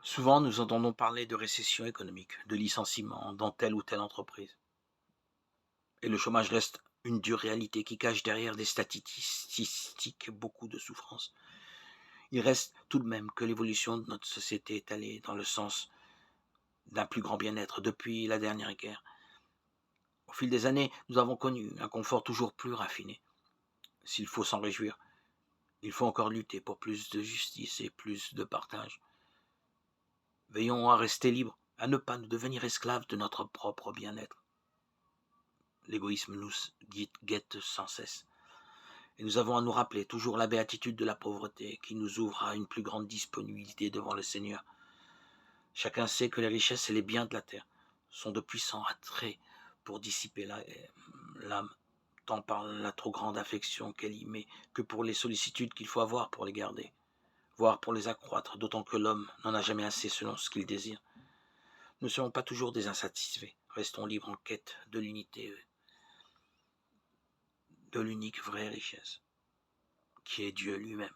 Souvent, nous entendons parler de récession économique, de licenciement dans telle ou telle entreprise. Et le chômage reste une dure réalité qui cache derrière des statistiques beaucoup de souffrance. Il reste tout de même que l'évolution de notre société est allée dans le sens d'un plus grand bien-être depuis la dernière guerre. Au fil des années, nous avons connu un confort toujours plus raffiné. S'il faut s'en réjouir, il faut encore lutter pour plus de justice et plus de partage. Veillons à rester libres, à ne pas nous devenir esclaves de notre propre bien-être. L'égoïsme nous guette sans cesse. Et nous avons à nous rappeler toujours la béatitude de la pauvreté qui nous ouvre à une plus grande disponibilité devant le Seigneur. Chacun sait que les richesses et les biens de la terre sont de puissants attraits pour dissiper l'âme, tant par la trop grande affection qu'elle y met que pour les sollicitudes qu'il faut avoir pour les garder, voire pour les accroître, d'autant que l'homme n'en a jamais assez selon ce qu'il désire. Ne soyons pas toujours des insatisfaits, restons libres en quête de l'unité, de l'unique vraie richesse, qui est Dieu lui-même.